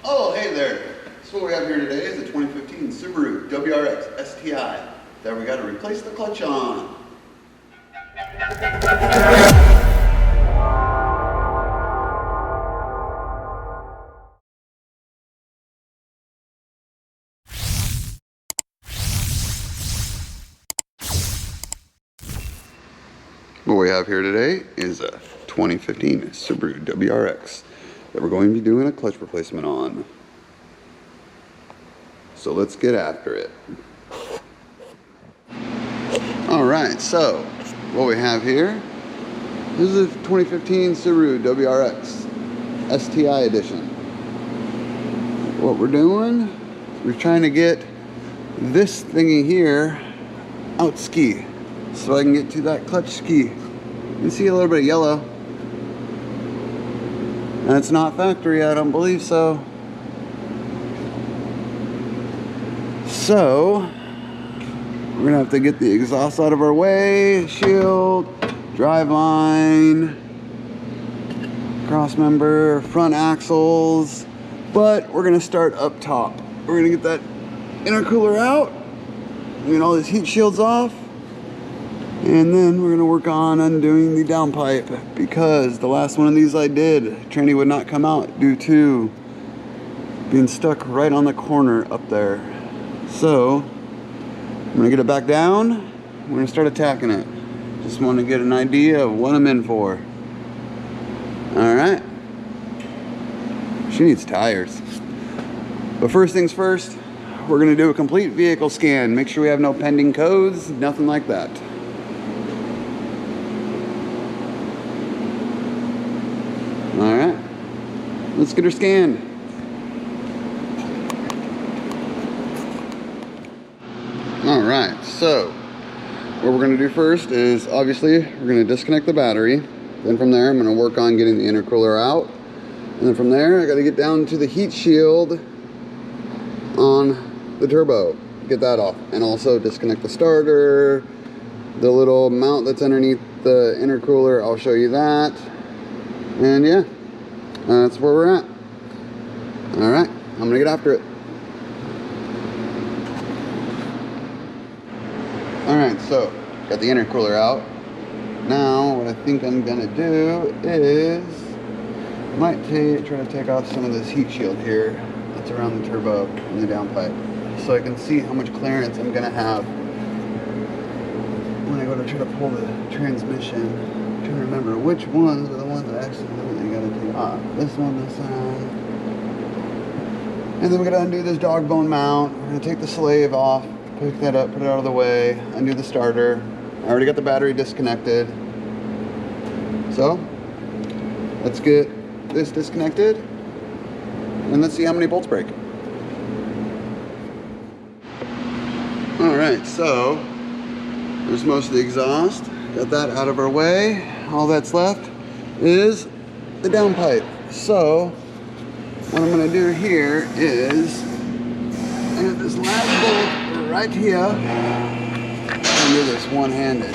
Oh, hey there. So what we have here today is a 2015 Subaru WRX STI that we got to replace the clutch on. What we have here today is a 2015 Subaru WRX that we're going to be doing a clutch replacement on. So let's get after it. Alright, so what we have here is a 2015 Subaru WRX STI edition. What we're doing is we're trying to get this thingy here out ski so I can get to that clutch ski. You can see a little bit of yellow. And it's not factory, I don't believe so. So, we're gonna have to get the exhaust out of our way, shield, drive line, cross member, front axles, but we're gonna start up top. We're gonna get that intercooler out, get all these heat shields off, and then we're gonna work on undoing the downpipe because the last one of these I did, tranny would not come out due to being stuck right on the corner up there. So, I'm gonna get it back down. We're gonna start attacking it. Just want to get an idea of what I'm in for. Alright. She needs tires. But first things first, we're gonna do a complete vehicle scan. Make sure we have no pending codes, nothing like that. Alright. Let's get her scanned. Alright, so what we're going to do first is obviously we're going to disconnect the battery. Then from there I'm going to work on getting the intercooler out. And then from there I got to get down to the heat shield on the turbo. Get that off. And also disconnect the starter, the little mount that's underneath the intercooler. I'll show you that. And yeah, that's where we're at. Alright, I'm going to get after it. Alright, so got the intercooler out. Now what I think I'm gonna do is I might try to take off some of this heat shield here that's around the turbo and the downpipe so I can see how much clearance I'm gonna have when I go to try to pull the transmission. I'm trying to remember which ones are the ones that actually gotta take off. This one, this one. And then we're gonna undo this dog bone mount. We're gonna take the slave off. Pick that up, put it out of the way, undo the starter. I already got the battery disconnected. So, let's get this disconnected and let's see how many bolts break. Alright, so there's most of the exhaust. Got that out of our way. All that's left is the downpipe. So, what I'm going to do here is I got this last bolt right here. I'm gonna do this one-handed.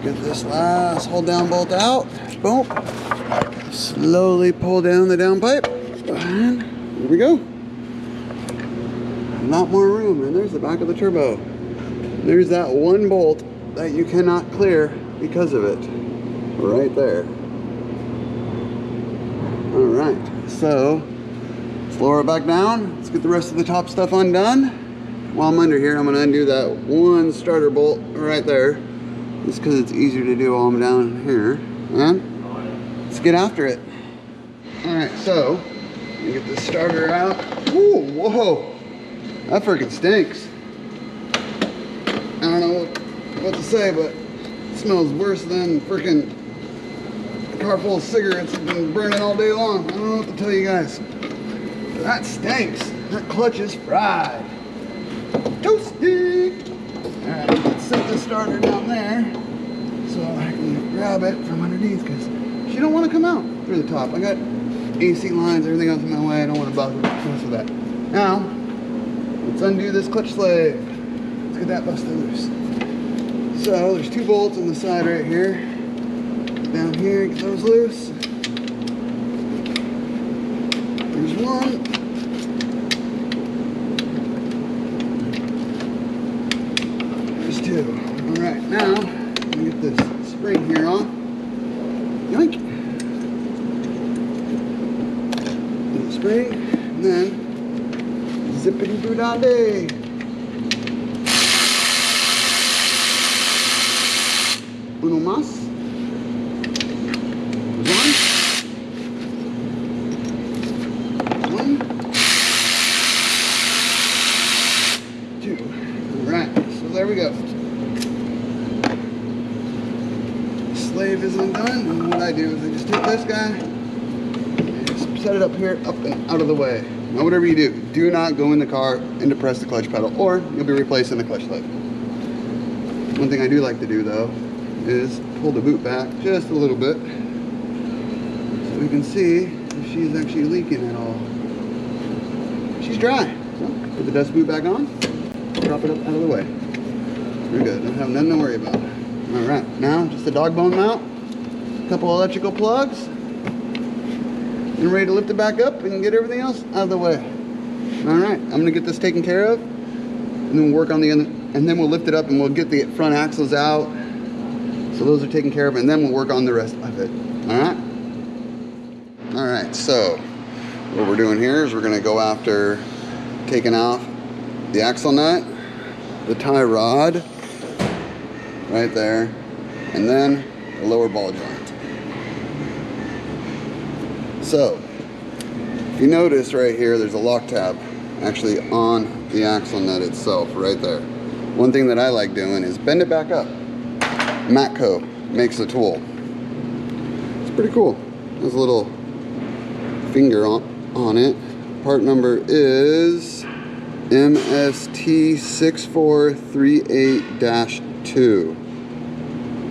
Get this last hold down bolt out. Boom. Slowly pull down the downpipe. And here we go. A lot more room. And there's the back of the turbo. There's that one bolt that you cannot clear because of it. Right there. Alright, so let's lower it back down. Let's get the rest of the top stuff undone. While I'm under here, I'm going to undo that one starter bolt right there. Just because it's easier to do while I'm down here. And let's get after it. Alright, so let me get this starter out. Ooh, whoa. That freaking stinks. I don't know what to say, but it smells worse than freaking a car full of cigarettes have been burning all day long. I don't know what to tell you guys. That stinks. That clutch is fried. Toasty! Alright, let's set the starter down there so I can grab it from underneath because she don't want to come out through the top. I got AC lines, everything else in my way. I don't want to bother with that. Now, let's undo this clutch slave. Let's get that busted loose. So, there's two bolts on the side right here. Down here, get those loose. one. There's two. All right, now let me get this spring here off. Yoink. Little spring, and then zippity doo dah day. Uno más. One. Two. All right, so there we go. Slave is undone, and what I do is I just take this guy and just set it up here, up and out of the way. Now whatever you do, do not go in the car and depress the clutch pedal, or you'll be replacing the clutch lug. One thing I do like to do though is pull the boot back just a little bit so we can see if she's actually leaking at all. She's dry. So put the dust boot back on, drop it up out of the way. We're good, don't have nothing to worry about. All right, now just a dog bone mount, a couple electrical plugs, and ready to lift it back up and get everything else out of the way. All right, I'm gonna get this taken care of, and then we'll work on the end, and then we'll lift it up and we'll get the front axles out. So those are taken care of, and then we'll work on the rest of it. All right? All right, so what we're doing here is we're gonna go after taking off the axle nut, the tie rod, right there, and then the lower ball joint. So, if you notice right here, there's a lock tab actually on the axle nut itself, right there. One thing that I like doing is bend it back up. Matco makes the tool. It's pretty cool. There's a little finger on it. Part number is MST6438-2. I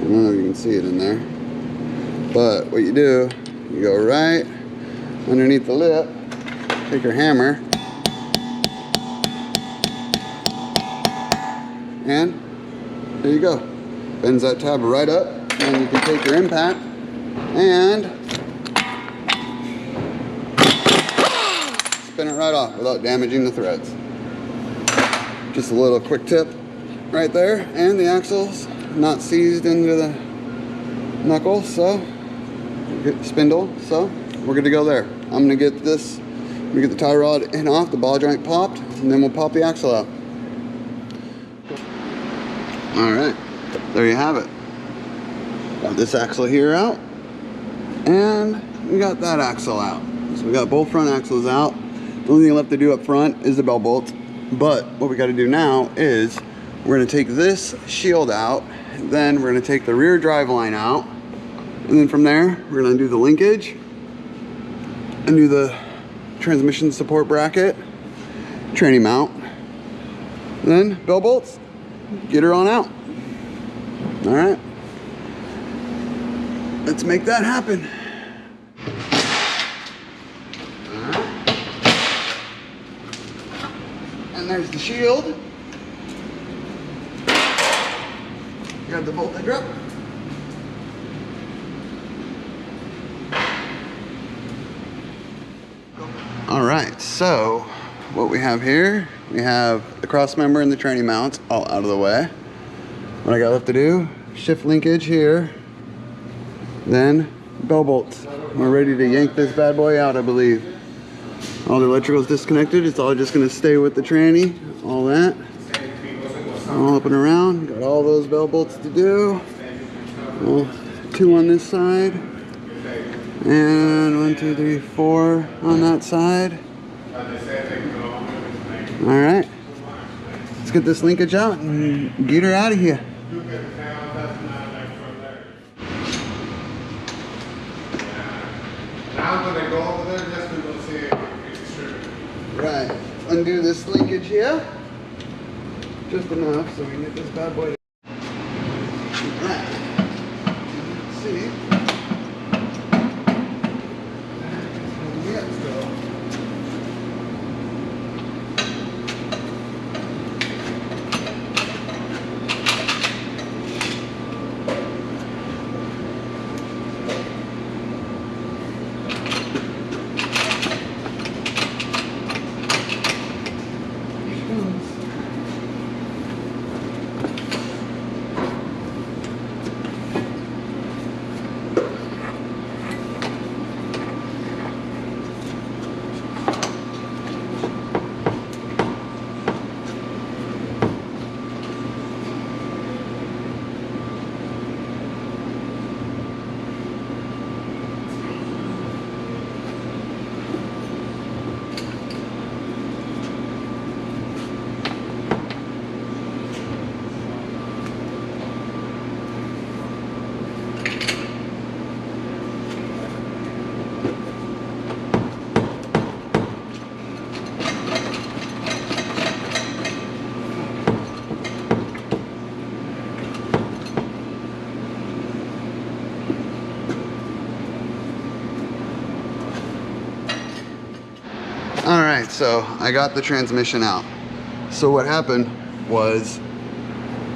don't know if you can see it in there. But what you do, you go right underneath the lip, take your hammer, and there you go. Bends that tab right up, and you can take your impact and spin it right off without damaging the threads. Just a little quick tip right there, and the axle's not seized into the knuckle, so spindle, so we're good to go there. I'm gonna get this, I'm gonna get the tie rod in off, the ball joint popped, and then we'll pop the axle out. All right. There you have it. Got this axle here out, and we got that axle out. So we got both front axles out. The only thing left to do up front is the bell bolts. But what we got to do now is we're going to take this shield out, then we're going to take the rear drive line out, and then from there we're going to do the linkage and do the transmission support bracket, tranny mount, and then bell bolts, get her on out. All right, let's make that happen. All right. And there's the shield. Got the bolt to drop. All right, so what we have here, we have the cross member and the tranny mounts all out of the way. What I got left to do, shift linkage here, then bell bolts. We're ready to yank this bad boy out, I believe. All the electrical is disconnected. It's all just gonna stay with the tranny, all that. All up and around, got all those bell bolts to do. Well, 2 on this side, and 1, 2, 3, 4 on that side. All right, let's get this linkage out and get her out of here. Right, undo this linkage here, just enough so we can get this bad boy. Right, let's see. All right, so I got the transmission out. So what happened was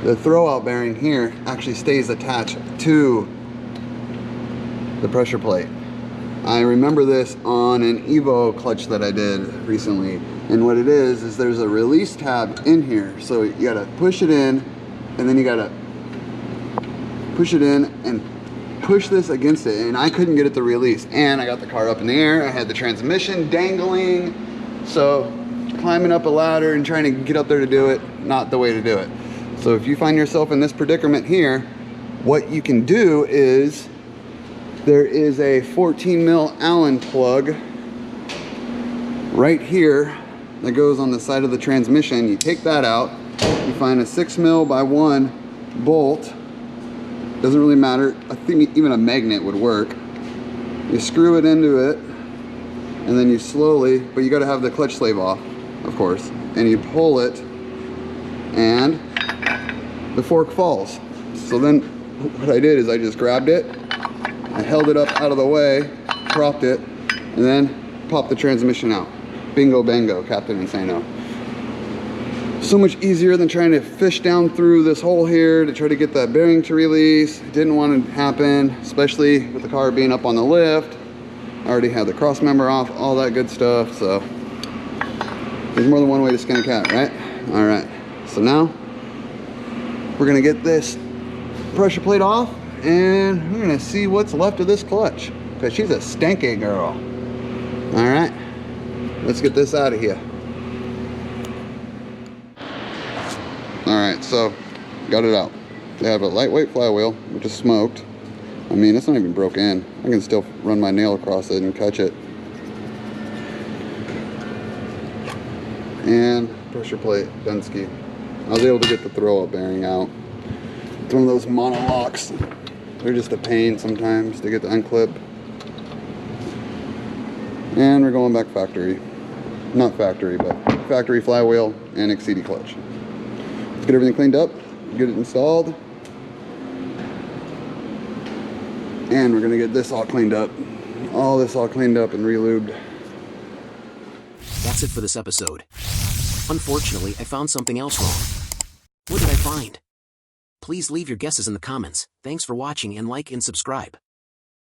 the throwout bearing here actually stays attached to the pressure plate. I remember this on an Evo clutch that I did recently. And what it is there's a release tab in here. So you gotta push it in, and then you gotta push it in and push this against it. And I couldn't get it to release. And I got the car up in the air. I had the transmission dangling. So climbing up a ladder and trying to get up there to do it, not the way to do it. So if you find yourself in this predicament here, what you can do is there is a 14 mil Allen plug right here that goes on the side of the transmission. You take that out, you find a 6 mil by 1 bolt, doesn't really matter, I think even a magnet would work. You screw it into it, and then you slowly, but you got to have the clutch slave off, of course, and you pull it, and the fork falls. So then what I did is I just grabbed it, I held it up out of the way, propped it, and then popped the transmission out. Bingo bango, Captain Insano. So much easier than trying to fish down through this hole here to try to get that bearing to release. Didn't want to happen, especially with the car being up on the lift. I already had the cross member off, all that good stuff. So there's more than one way to skin a cat, right? All right, so now we're gonna get this pressure plate off, and we're gonna see what's left of this clutch, because she's a stanky girl. All right, let's get this out of here. All right, so got it out. They have a lightweight flywheel, which is smoked. I mean, it's not even broke in. I can still run my nail across it and catch it. And pressure plate, Dunsky. I was able to get the throw-up bearing out. It's one of those monolocks. They're just a pain sometimes to get to unclip. And we're going back factory. Not factory, but factory flywheel and XCD clutch. Let's get everything cleaned up, get it installed. And we're gonna get this all cleaned up. All this all cleaned up and re-lubed. That's it for this episode. Unfortunately, I found something else wrong. What did I find? Please leave your guesses in the comments. Thanks for watching, and like and subscribe.